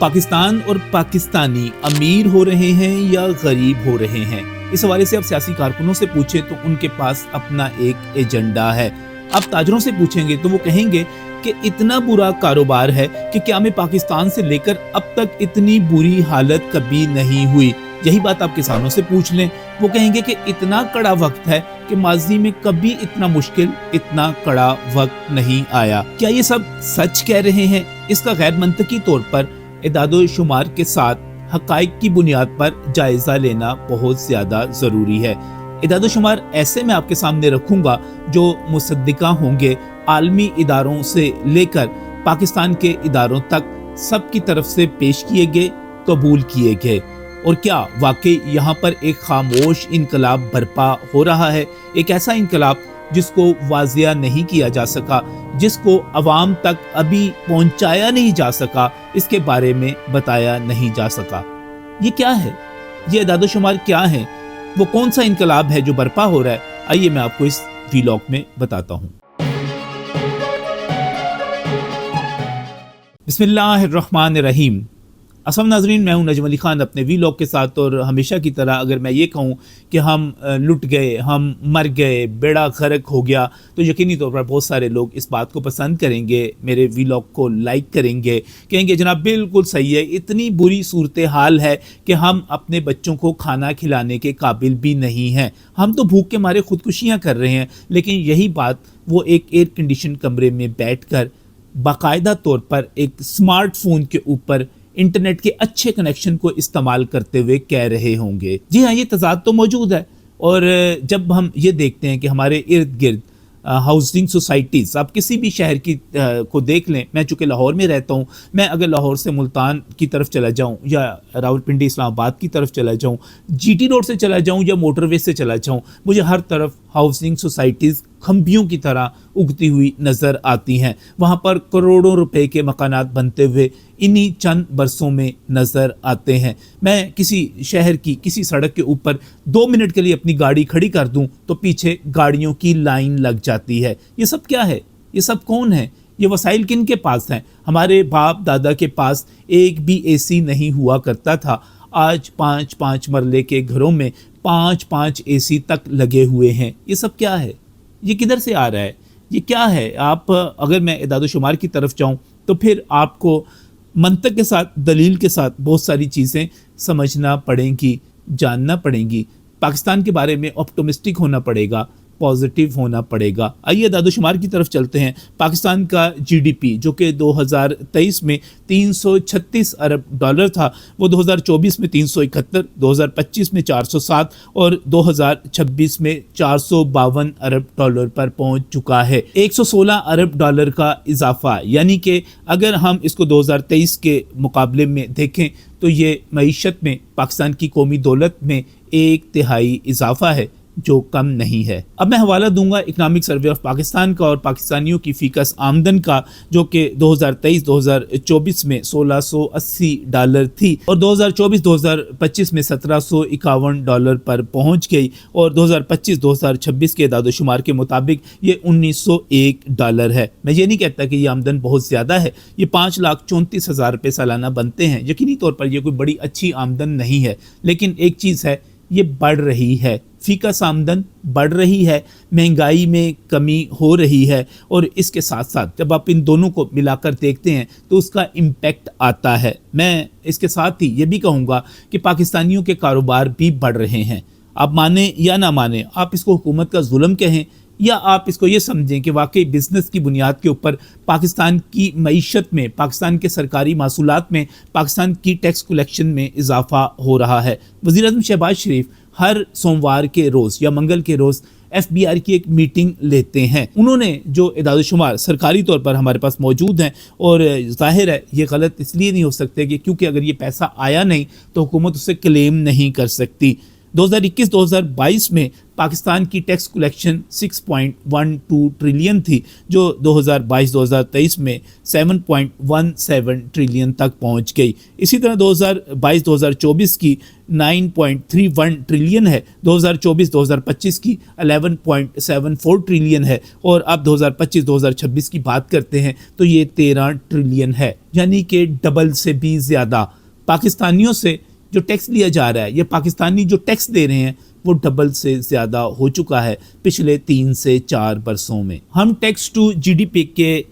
पाकिस्तान और पाकिस्तानी अमीर हो रहे हैं या गरीब हो रहे हैं? इस हवाले से अब सियासी कारकुनों से पूछे तो उनके पास अपना एक एजेंडा है। अब ताजरों से पूछेंगे तो वो कहेंगे कि इतना बुरा कारोबार है कि क्या में पाकिस्तान से लेकर अब तक इतनी बुरी हालत कभी नहीं हुई। यही बात आप किसानों से पूछ लें, वो कहेंगे कि इतना कड़ा वक्त है कि माजी में कभी इतना मुश्किल, इतना कड़ा वक्त नहीं आया। क्या ये सब सच कह रहे हैं? इसका गैर मंतकी तौर पर इदादो शुमार के साथ हकाइक की बुनियाद पर जायजा लेना बहुत ज्यादा जरूरी है। इदादो शुमार ऐसे मैं आपके सामने रखूंगा जो मुसद्दिका होंगे, आलमी इदारों से लेकर पाकिस्तान के इदारों तक सबकी तरफ से पेश किए गए, कबूल किए गए। और क्या वाकई यहाँ पर एक खामोश इनकलाब बर्पा हो रहा है? एक ऐसा इनकलाब जिसको वाजिया नहीं किया जा सका, जिसको अवाम तक अभी पहुंचाया नहीं जा सका, इसके बारे में बताया नहीं जा सका। ये क्या है? ये इदादो शुमार क्या है? वो कौन सा इनकलाब है जो बर्पा हो रहा है? आइए मैं आपको इस वीलॉग में बताता हूँ। बिस्मिल्लाहिर्रहमानिर्रहीम। अस्सलाम नाज़रीन, मैं हूं नजम अली खान अपने वीलॉग के साथ। और हमेशा की तरह अगर मैं ये कहूं कि हम लुट गए, हम मर गए, बेड़ा गर्क हो गया, तो यकीनी तौर पर बहुत सारे लोग इस बात को पसंद करेंगे, मेरे वीलॉग को लाइक करेंगे, कहेंगे जनाब बिल्कुल सही है, इतनी बुरी सूरत हाल है कि हम अपने बच्चों को खाना खिलाने के काबिल भी नहीं हैं, हम तो भूख के मारे खुदकुशियाँ कर रहे हैं। लेकिन यही बात वो एक एयर कंडीशन कमरे में बैठकर बाकायदा तौर पर एक स्मार्टफोन के ऊपर इंटरनेट के अच्छे कनेक्शन को इस्तेमाल करते हुए कह रहे होंगे। जी हाँ, ये तजाद तो मौजूद है। और जब हम ये देखते हैं कि हमारे इर्द गिर्द हाउसिंग सोसाइटीज़, आप किसी भी शहर की को देख लें, मैं चूँकि लाहौर में रहता हूँ, मैं अगर लाहौर से मुल्तान की तरफ चला जाऊँ या रावलपिंडी इस्लामाबाद की तरफ चला जाऊँ, जीटी रोड से चला जाऊँ या मोटरवे से चला जाऊँ, मुझे हर तरफ हाउसिंग सोसाइटीज़ खंभियों की तरह उगती हुई नज़र आती हैं। वहाँ पर करोड़ों रुपए के मकानात बनते हुए इन्हीं चंद बरसों में नज़र आते हैं। मैं किसी शहर की किसी सड़क के ऊपर 2 मिनट के लिए अपनी गाड़ी खड़ी कर दूं तो पीछे गाड़ियों की लाइन लग जाती है। ये सब क्या है? ये सब कौन है? ये वसाइल किन के पास हैं? हमारे बाप दादा के पास एक भी एसी नहीं हुआ करता था। आज 5-5 मरले के घरों में 5-5 एसी तक लगे हुए हैं। ये सब क्या है? ये किधर से आ रहा है? ये क्या है? आप अगर मैं इदादो शुमार की तरफ जाऊं तो फिर आपको मंतक के साथ, दलील के साथ बहुत सारी चीज़ें समझना पड़ेंगी, जानना पड़ेंगी। पाकिस्तान के बारे में ऑप्टिमिस्टिक होना पड़ेगा, पॉजिटिव होना पड़ेगा। आइए इदादो शुमार की तरफ चलते हैं। पाकिस्तान का जीडीपी जो कि 2023 में 336 अरब डॉलर था, वो 2024 में 371, 2025 में 407 और 2026 में 452 अरब डॉलर पर पहुंच चुका है। 116 अरब डॉलर का इजाफा, यानी कि अगर हम इसको 2023 के मुकाबले में देखें तो ये मईशत में, पाकिस्तान की कौमी दौलत में 1/3 इजाफा है, जो कम नहीं है। अब मैं हवाला दूंगा इकनॉमिक सर्वे ऑफ पाकिस्तान का और पाकिस्तानियों की फीकस आमदन का, जो कि 2023-2024 में 1680 डॉलर थी और 2024-2025 में 1751 डॉलर पर पहुंच गई और 2025-2026 के इदादोशुमार के मुताबिक ये 1901 डॉलर है। मैं ये नहीं कहता कि ये आमदन बहुत ज़्यादा है, ये 5,34,000 रुपये सालाना बनते हैं। यकीनी तौर पर यह कोई बड़ी अच्छी आमदन नहीं है, लेकिन एक चीज़ है, ये बढ़ रही है। फीकस आमदन बढ़ रही है, महंगाई में कमी हो रही है और इसके साथ साथ जब आप इन दोनों को मिलाकर देखते हैं तो उसका इम्पैक्ट आता है। मैं इसके साथ ही ये भी कहूँगा कि पाकिस्तानियों के कारोबार भी बढ़ रहे हैं। आप माने या ना माने, आप इसको हुकूमत का जुल्म कहें या आप इसको ये समझें कि वाकई बिजनेस की बुनियाद के ऊपर पाकिस्तान की मईशत में, पाकिस्तान के सरकारी मासूलात में, पाकिस्तान की टैक्स कलेक्शन में इजाफा हो रहा है। वज़ीर-ए-आज़म शहबाज शरीफ हर सोमवार के रोज़ या मंगल के रोज़ FBI की एक मीटिंग लेते हैं। उन्होंने जो इदादोशुमार सरकारी तौर पर हमारे पास मौजूद हैं, और जाहिर है ये गलत इसलिए नहीं हो सकते कि क्योंकि अगर ये पैसा आया नहीं तो हुकूमत उसे क्लेम नहीं कर सकती। 2021-2022 में पाकिस्तान की टैक्स कलेक्शन 6.12 ट्रिलियन थी, जो 2022-2023 में 7.17 ट्रिलियन तक पहुंच गई। इसी तरह 2022-2024 की 9.31 ट्रिलियन है, 2024-2025 की 11.74 ट्रिलियन है, और अब 2025-2026 की बात करते हैं तो ये 13 ट्रिलियन है, यानी कि डबल से भी ज़्यादा पाकिस्तानियों से जो टैक्स लिया जा रहा है, ये पाकिस्तानी जो टैक्स दे रहे हैं वो डबल से ज़्यादा हो चुका है पिछले 3 से 4 बरसों में। हम टैक्स टू जीडीपी के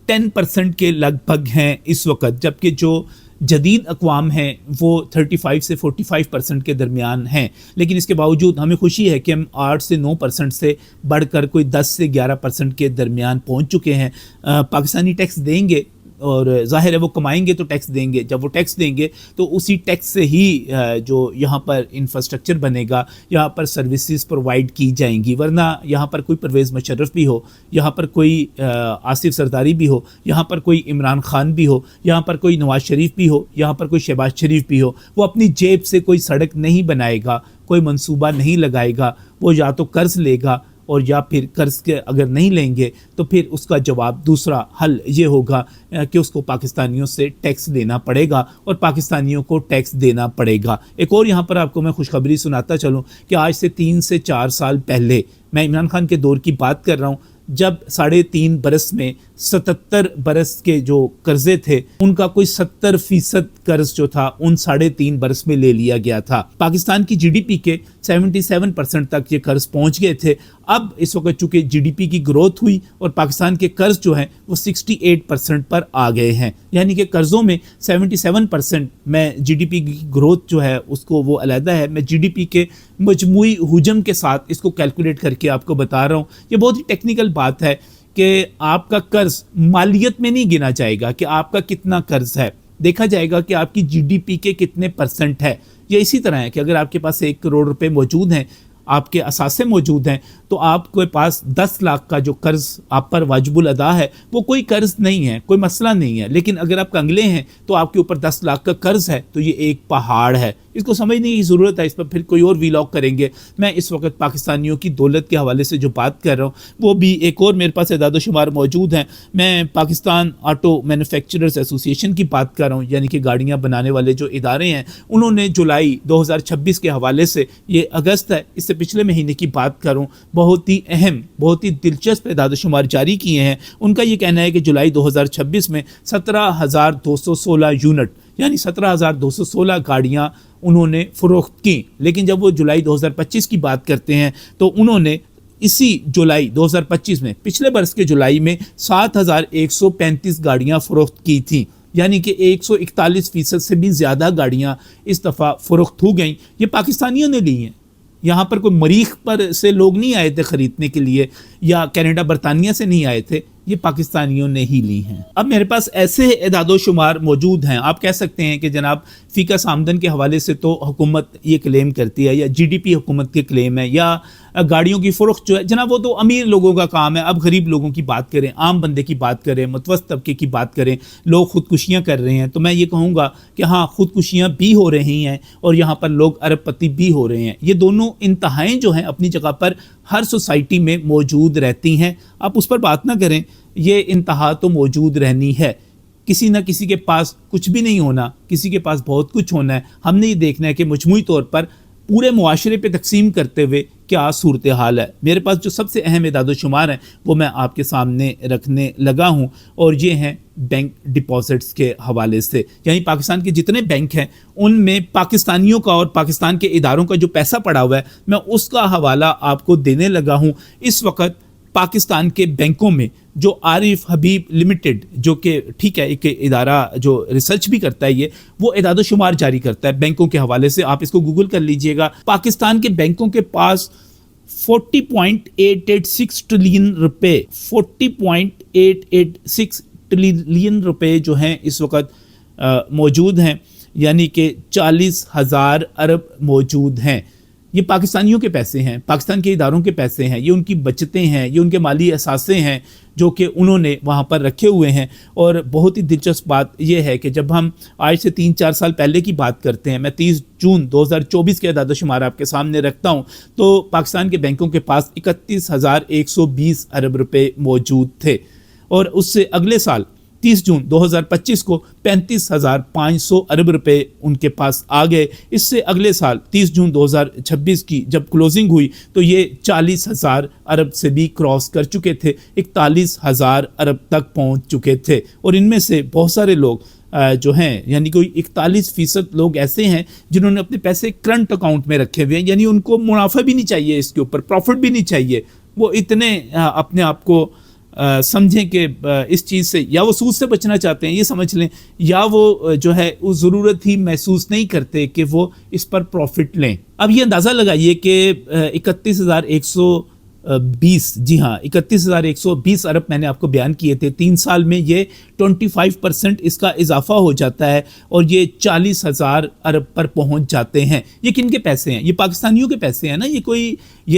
10% के लगभग हैं इस वक्त, जबकि जो जदीद अक़वाम हैं वो 35 से 45% के दरमियान हैं। लेकिन इसके बावजूद हमें खुशी है कि हम 8 से 9% से बढ़कर कोई 10 से 11% के दरमियान पहुंच चुके हैं। पाकिस्तानी टैक्स देंगे और ज़ाहिर है वो कमाएंगे तो टैक्स देंगे, जब वो टैक्स देंगे तो उसी टैक्स से ही जो यहाँ पर इंफ्रास्ट्रक्चर बनेगा, यहाँ पर सर्विसेज प्रोवाइड की जाएंगी। वरना यहाँ पर कोई परवेज़ मुशर्रफ भी हो, यहाँ पर कोई आसिफ सरदारी भी हो, यहाँ पर कोई इमरान खान भी हो, यहाँ पर कोई नवाज शरीफ भी हो, यहाँ पर कोई शहबाज शरीफ भी हो, वो अपनी जेब से कोई सड़क नहीं बनाएगा, कोई मंसूबा नहीं लगाएगा। वो या तो कर्ज़ लेगा, और या फिर कर्ज़ के अगर नहीं लेंगे तो फिर उसका जवाब, दूसरा हल ये होगा कि उसको पाकिस्तानियों से टैक्स लेना पड़ेगा और पाकिस्तानियों को टैक्स देना पड़ेगा। एक और यहाँ पर आपको मैं खुशखबरी सुनाता चलूँ कि आज से 3 से 4 साल पहले, मैं इमरान खान के दौर की बात कर रहा हूँ, जब 3.5 बरस में 77 बरस के जो कर्जे थे उनका कोई 70% कर्ज जो था उन 3.5 बरस में ले लिया गया था। पाकिस्तान की जीडीपी के 77% तक ये कर्ज पहुंच गए थे। अब इस वक्त चूंकि जीडीपी की ग्रोथ हुई और पाकिस्तान के कर्ज जो हैं वो 68% पर आ गए हैं, यानी कि कर्ज़ों में 77%। मैं जीडीपी की ग्रोथ जो है उसको वो अलहदा है, मैं जीडीपी के मजमूई हुजम के साथ इसको कैलकुलेट करके आपको बता रहा हूँ। ये बहुत ही टेक्निकल बात है कि आपका कर्ज मालियत में नहीं गिना जाएगा कि आपका कितना कर्ज है, देखा जाएगा कि आपकी जीडीपी के कितने % है। ये इसी तरह है कि अगर आपके पास 1 करोड़ रुपए मौजूद हैं, आपके असासे मौजूद हैं, तो आपके पास 10 लाख का जो कर्ज आप पर वाजिबुल अदा है वो कोई कर्ज नहीं है, कोई मसला नहीं है। लेकिन अगर आप कंगले हैं तो आपके ऊपर 10 लाख का कर्ज है, तो ये एक पहाड़ है, इसको समझने की ज़रूरत है। इस पर फिर कोई और वीलॉग करेंगे। मैं इस वक्त पाकिस्तानियों की दौलत के हवाले से जो बात कर रहा हूँ वो भी एक और मेरे पास एदाद शुमार मौजूद हैं। मैं पाकिस्तान ऑटो मैन्युफैक्चरर्स एसोसिएशन की बात कर रहा हूँ, यानी कि गाड़ियाँ बनाने वाले जो इदारे हैं, उन्होंने जुलाई 2026 के हवाले से, ये अगस्त है, इससे पिछले महीने की बात करूँ, बहुत ही अहम, बहुत ही दिलचस्प एदाद शुमार जारी किए हैं। उनका ये कहना है कि जुलाई 2026 में 17,216 यूनिट यानी 17,216 गाड़ियाँ उन्होंने फ़रोख्त की। लेकिन जब वो जुलाई 2025 की बात करते हैं तो उन्होंने इसी जुलाई 2025 में, पिछले बरस के जुलाई में 7,135 गाड़ियाँ फ़रोख्त की थी, यानी कि 141% से भी ज़्यादा गाड़ियाँ इस दफ़ा फ़रोख्त हो गई। ये पाकिस्तानियों ने ली हैं। यहाँ पर कोई मरीख पर से लोग नहीं आए थे ख़रीदने के लिए, या कनाडा बरतानिया से नहीं आए थे, ये पाकिस्तानियों ने ही ली हैं। अब मेरे पास ऐसे एदादो शुमार मौजूद हैं। आप कह सकते हैं कि जनाब फ़ीकस आमदन के हवाले से तो हुकूमत ये क्लेम करती है, या जीडीपी हुकूमत के क्लेम है, या गाड़ियों की फ़रोख्त जो है जनाब वो तो अमीर लोगों का काम है। अब गरीब लोगों की बात करें, आम बंदे की बात करें, मुतवस्सित तबके की बात करें, लोग ख़ुदकुशियाँ कर रहे हैं, तो मैं ये कहूँगा कि हाँ, ख़ुदकुशियाँ भी हो रही हैं और यहाँ पर लोग अरबपति भी हो रहे हैं। ये दोनों इंतहाएँ जो हैं अपनी जगह पर हर सोसाइटी में मौजूद रहती हैं। आप उस पर बात ना करें, ये इंतहा तो मौजूद रहनी है। किसी न किसी के पास कुछ भी नहीं होना, किसी के पास बहुत कुछ होना है। हमने ये देखना है कि मजमूई तौर पर पूरे मुआशरे पे तकसीम करते हुए क्या सूरत हाल है। मेरे पास जो सबसे अहम एदाद शुमार हैं वो मैं आपके सामने रखने लगा हूँ, और ये हैं बैंक डिपॉजिट्स के हवाले से। यानी पाकिस्तान के जितने बैंक हैं उनमें पाकिस्तानियों का और पाकिस्तान के इदारों का जो पैसा पड़ा हुआ है, मैं उसका हवाला आपको देने लगा हूँ। इस वक्त पाकिस्तान के बैंकों में जो आरिफ हबीब लिमिटेड, जो कि ठीक है एक इदारा जो रिसर्च भी करता है, ये वो एदाद शुमार जारी करता है बैंकों के हवाले से, आप इसको गूगल कर लीजिएगा। पाकिस्तान के बैंकों के पास 40.886 ट्रिलियन रुपए, 40.886 ट्रिलियन रुपए जो हैं इस वक्त मौजूद हैं, यानी कि 40,000 अरब मौजूद हैं। ये पाकिस्तानियों के पैसे हैं, पाकिस्तान के इदारों के पैसे हैं, ये उनकी बचतें हैं, ये उनके माली असासे हैं जो कि उन्होंने वहाँ पर रखे हुए हैं। और बहुत ही दिलचस्प बात यह है कि जब हम आज से 3-4 साल पहले की बात करते हैं, मैं 30 जून 2024 के अदाद-ओ-शुमार आपके सामने रखता हूँ, तो पाकिस्तान के बैंकों के पास 31,120 अरब रुपये मौजूद थे। और उससे अगले साल 30 जून 2025 को 35,500 अरब रुपए उनके पास आ गए। इससे अगले साल 30 जून 2026 की जब क्लोजिंग हुई तो ये 40,000 अरब से भी क्रॉस कर चुके थे, 41,000 अरब तक पहुंच चुके थे। और इनमें से बहुत सारे लोग जो हैं, यानी कोई 41% लोग ऐसे हैं जिन्होंने अपने पैसे करंट अकाउंट में रखे हुए हैं, यानी उनको मुनाफा भी नहीं चाहिए, इसके ऊपर प्रॉफिट भी नहीं चाहिए। वो इतने अपने आप को समझें कि इस चीज़ से या वो सूद से बचना चाहते हैं, ये समझ लें, या वो जो है वो ज़रूरत ही महसूस नहीं करते कि वो इस पर प्रॉफिट लें। अब ये अंदाज़ा लगाइए कि 31,120, जी हाँ 31,120 अरब मैंने आपको बयान किए थे, 3 साल में ये 25% इसका इजाफा हो जाता है और ये 40,000 अरब पर पहुंच जाते हैं। ये किन के पैसे हैं? ये पाकिस्तानियों के पैसे हैं ना। ये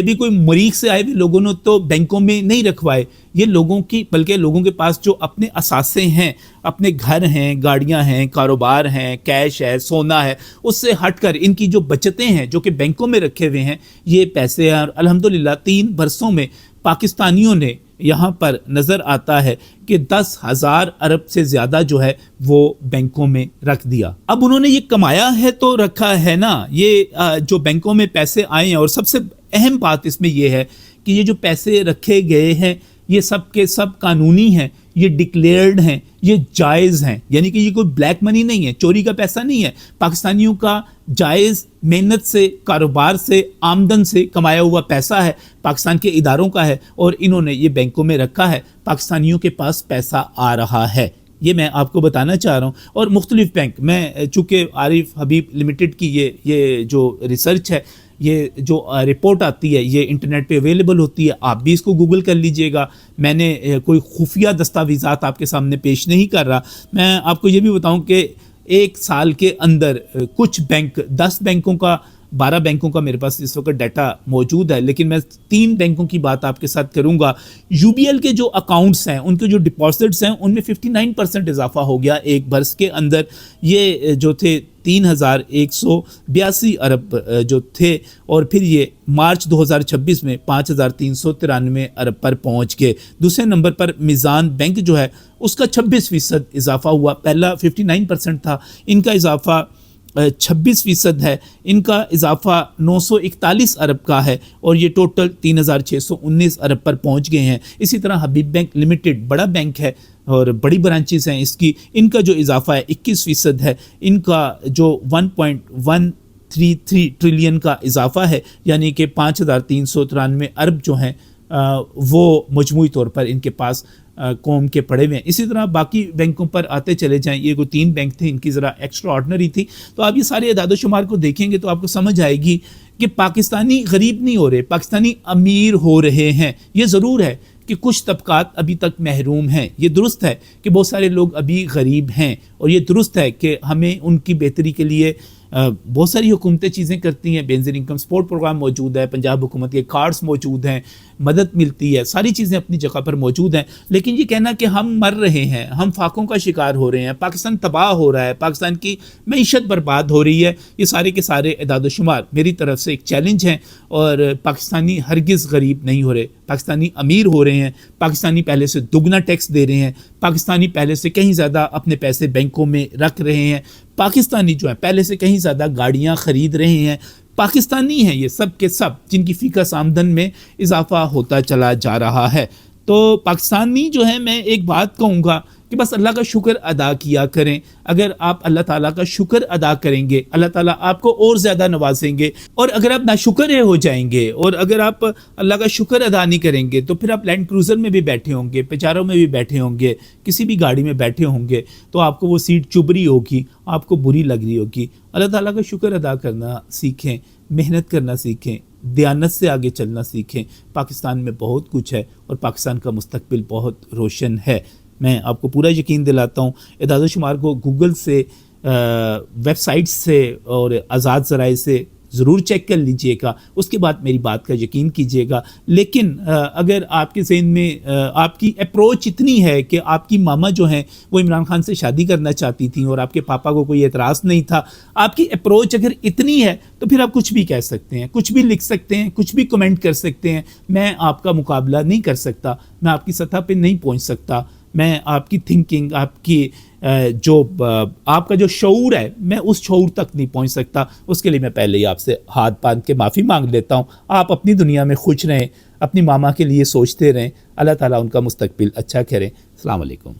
भी कोई मरीख से आए हुए लोगों ने तो बैंकों में नहीं रखवाए, ये लोगों की, बल्कि लोगों के पास जो अपने असासे हैं, अपने घर हैं, गाड़ियां हैं, कारोबार हैं, कैश है, सोना है, उससे हटकर इनकी जो बचतें हैं जो कि बैंकों में रखे हुए हैं, ये पैसे हैं। और अल्हम्दुलिल्लाह 3 बरसों में पाकिस्तानियों ने यहाँ पर नज़र आता है कि 10,000 अरब से ज़्यादा जो है वो बैंकों में रख दिया। अब उन्होंने ये कमाया है तो रखा है ना, ये जो बैंकों में पैसे आए हैं। और सबसे अहम बात इसमें यह है कि ये जो पैसे रखे गए हैं ये सब के सब कानूनी हैं, ये डिक्लेयर्ड हैं, ये जायज़ हैं, यानी कि ये कोई ब्लैक मनी नहीं है, चोरी का पैसा नहीं है। पाकिस्तानियों का जायज़ मेहनत से, कारोबार से, आमदन से कमाया हुआ पैसा है, पाकिस्तान के इदारों का है और इन्होंने ये बैंकों में रखा है। पाकिस्तानियों के पास पैसा आ रहा है, ये मैं आपको बताना चाह रहा हूँ। और मुख्तलिफ बैंक, मैं चूँकि आरिफ हबीब लिमिटेड की ये जो रिसर्च है, ये जो रिपोर्ट आती है, ये इंटरनेट पे अवेलेबल होती है, आप भी इसको गूगल कर लीजिएगा। मैंने कोई खुफिया दस्तावेज़ात आपके सामने पेश नहीं कर रहा। मैं आपको ये भी बताऊं कि 1 साल के अंदर कुछ बैंक, 10 बैंकों का, 12 बैंकों का मेरे पास इस वक्त डाटा मौजूद है, लेकिन मैं 3 बैंकों की बात आपके साथ करूंगा। यूबीएल के जो अकाउंट्स हैं, उनके जो डिपॉजिट्स हैं, उनमें 59% इजाफा हो गया 1 बरस के अंदर। ये जो थे 3,182 अरब जो थे, और फिर ये मार्च 2026 में 5,393 अरब पर पहुंच गए। दूसरे नंबर पर मिज़ान बैंक जो है उसका 26% इजाफा हुआ, पहला 59% था, इनका इजाफा 26% है। इनका इजाफा 941 अरब का है और ये टोटल 3,619 अरब पर पहुंच गए हैं। इसी तरह हबीब बैंक लिमिटेड बड़ा बैंक है और बड़ी ब्रांचेस हैं इसकी, इनका जो इजाफा है 21% है। इनका जो 1.133 ट्रिलियन का इजाफा है, यानी कि 5,393 अरब जो हैं वो मजमूई तौर पर इनके पास कौम के पड़े हुए हैं। इसी तरह बाकी बैंकों पर आते चले जाएं। ये कोई 3 बैंक थे, इनकी ज़रा एक्स्ट्रा ऑर्डनरी थी। तो आप ये सारे अदाद-ओ-शुमार को देखेंगे तो आपको समझ आएगी कि पाकिस्तानी गरीब नहीं हो रहे, पाकिस्तानी अमीर हो रहे हैं। ये ज़रूर है कि कुछ तबकात अभी तक महरूम हैं, ये दुरुस्त है कि बहुत सारे लोग अभी गरीब हैं, और ये दुरुस्त है कि हमें उनकी बेहतरी के लिए बहुत सारी हुकूमतें चीज़ें करती हैं। बेनज़ीर इनकम सपोर्ट प्रोग्राम मौजूद है, पंजाब हुकूमत के कार्ड्स मौजूद हैं, मदद मिलती है, सारी चीज़ें अपनी जगह पर मौजूद हैं। लेकिन ये कहना कि हम मर रहे हैं, हम फाकों का शिकार हो रहे हैं, पाकिस्तान तबाह हो रहा है, पाकिस्तान की मईशत बर्बाद हो रही है, ये सारे के सारे अदाद-ओ-शुमार मेरी तरफ से एक चैलेंज हैं। और पाकिस्तानी हरगिज़ गरीब नहीं हो रहे, पाकिस्तानी अमीर हो रहे हैं, पाकिस्तानी पहले से दुगना टैक्स दे रहे हैं, पाकिस्तानी पहले से कहीं ज़्यादा अपने पैसे बैंकों में रख रहे हैं, पाकिस्तानी जो है पहले से कहीं ज़्यादा गाड़ियाँ ख़रीद रहे हैं। पाकिस्तानी हैं ये सब के सब जिनकी फ़ीकस आमदन में इजाफा होता चला जा रहा है। तो पाकिस्तानी जो है, मैं एक बात कहूँगा कि बस अल्लाह का शुक्र अदा किया करें। अगर आप अल्लाह ताला का शुक्र अदा करेंगे, अल्लाह ताला आपको और ज़्यादा नवाजेंगे। और अगर आप नाशुक्र हो जाएंगे और अगर आप अल्लाह का शुक्र अदा नहीं करेंगे तो फिर आप लैंड क्रूज़र में भी बैठे होंगे, पेचारों में भी बैठे होंगे, किसी भी गाड़ी में बैठे होंगे, तो आपको वो सीट चुभ रही होगी, आपको बुरी लग रही होगी। अल्लाह ताला का शुक्र अदा करना सीखें, मेहनत करना सीखें, दयानत से आगे चलना सीखें। पाकिस्तान में बहुत कुछ है और पाकिस्तान का मुस्तकबिल बहुत रोशन है, मैं आपको पूरा यकीन दिलाता हूँ। अदाद-ओ-शुमार को गूगल से, वेबसाइट से और आज़ाद ज़राए से ज़रूर चेक कर लीजिएगा, उसके बाद मेरी बात का यकीन कीजिएगा। लेकिन अगर आपके ज़हन में आपकी अप्रोच इतनी है कि आपकी मामा जो हैं वो इमरान खान से शादी करना चाहती थी और आपके पापा को कोई एतराज़ नहीं था, आपकी अप्रोच अगर इतनी है तो फिर आप कुछ भी कह सकते हैं, कुछ भी लिख सकते हैं, कुछ भी कमेंट कर सकते हैं। मैं आपका मुकाबला नहीं कर सकता, मैं आपकी सतह पे नहीं पहुंच सकता, मैं आपकी थिंकिंग, आपकी आपका जो शऊर है, मैं उस शऊर तक नहीं पहुंच सकता। उसके लिए मैं पहले ही आपसे हाथ बांध के माफ़ी मांग लेता हूं। आप अपनी दुनिया में खुश रहें, अपनी मामा के लिए सोचते रहें, अल्लाह ताला उनका मुस्तकबिल अच्छा करें। अस्सलाम वालेकुम।